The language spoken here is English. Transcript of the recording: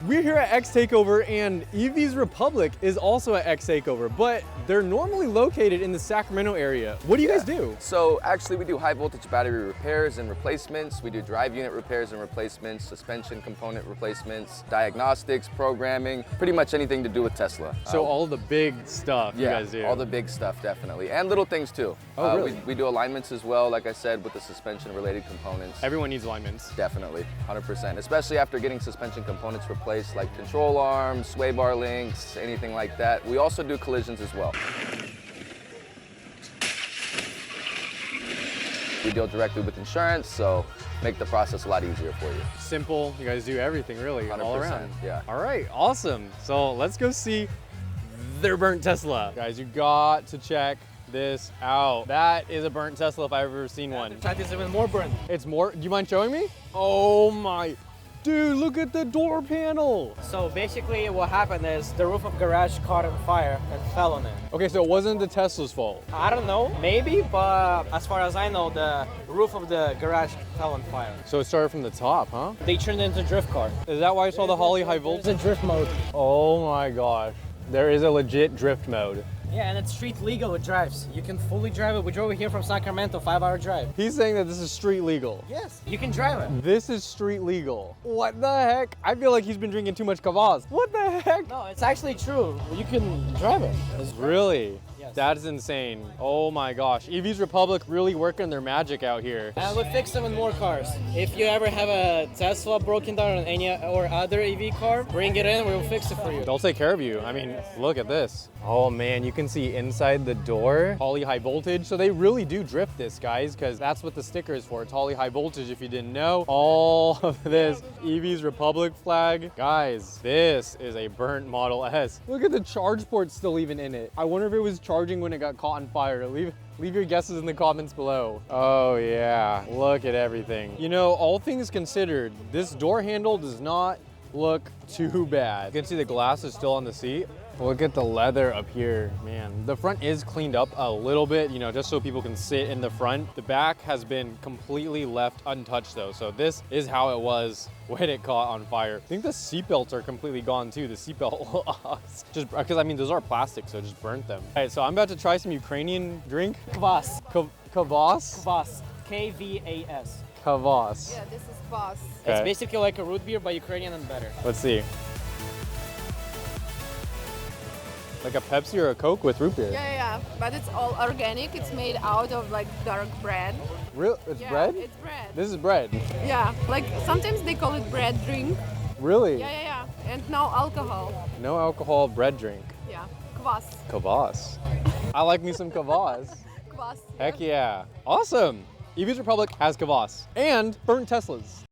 We're here at X Takeover, and EV's Republic is also at X Takeover, but they're normally located in the Sacramento area. What do you guys do? So actually we do high voltage battery repairs and replacements. We do drive unit repairs and replacements, suspension component replacements, diagnostics, programming, pretty much anything to do with Tesla. So all the big stuff you guys do? All the big stuff, definitely. And little things too. Oh, really? We do alignments as well, like I said, with the suspension related components. Everyone needs alignments. Definitely, 100%. Especially after getting suspension components replaced, like control arms, sway bar links, anything like that. We also do collisions as well. We deal directly with insurance, so make the process a lot easier for you. Simple, you guys do everything really, 100%, all around. yeah. All right, awesome. So let's go see their burnt Tesla. Guys, you got to check this out. That is a burnt Tesla if I've ever seen one. That is even more burnt. It's more, do you mind showing me? Oh my, dude, look at the door panel. So basically what happened is the roof of garage caught on fire and fell on it. Okay, so it wasn't the Tesla's fault. I don't know, maybe, but as far as I know, the roof of the garage fell on fire. So it started from the top, huh? They turned it into a drift car. Is that why I saw the Holly high It's voltage? a drift mode. Oh my gosh, there is a legit drift mode. Yeah, and it's street legal, it drives. You can fully drive it. We drove it here from Sacramento, 5-hour drive. He's saying that this is street legal. Yes, you can drive it. This is street legal. What the heck? I feel like he's been drinking too much Kvass. What the heck? No, it's actually true. You can drive it. Really? Yes. That's insane. Oh my gosh. EV's Republic really working their magic out here. And we fix them in more cars. If you ever have a Tesla broken down on any or other EV car, bring it in, we'll fix it for you. They'll take care of you. I mean, look at this. Oh man, you can see inside the door, Holly high voltage. So they really do drift this, guys, because that's what the sticker is for. It's Holly high voltage, if you didn't know. All of this EV's Republic flag. Guys, this is a burnt Model S. Look at the charge port still even in it. I wonder if it was charging when it got caught on fire. Leave your guesses in the comments below. Oh yeah, look at everything. You know, all things considered, this door handle does not look too bad. You can see the glass is still on the seat. Look at the leather up here, man. The front is cleaned up a little bit, you know, just so people can sit in the front. The back has been completely left untouched though. So this is how it was when it caught on fire. I think the seatbelts are completely gone too. The seatbelt locks. Just because, I mean, those are plastic, so it just burnt them. All right, so I'm about to try some Ukrainian drink. Kvass. Kvass? Kvass. K-V-A-S. Kvass. Yeah, this is Kvass. Okay. It's basically like a root beer, but Ukrainian and better. Let's see. Like a Pepsi or a Coke with root beer. Yeah, but it's all organic. It's made out of like dark bread. Real? It's Yeah, bread? It's bread. This is bread. Yeah, like sometimes they call it bread drink. Really? Yeah. And no alcohol. No alcohol bread drink. Yeah, Kvass. Kvass. I like me some Kvass. Kvass. Heck yeah. Awesome. EV's Republic has Kvass and burnt Teslas.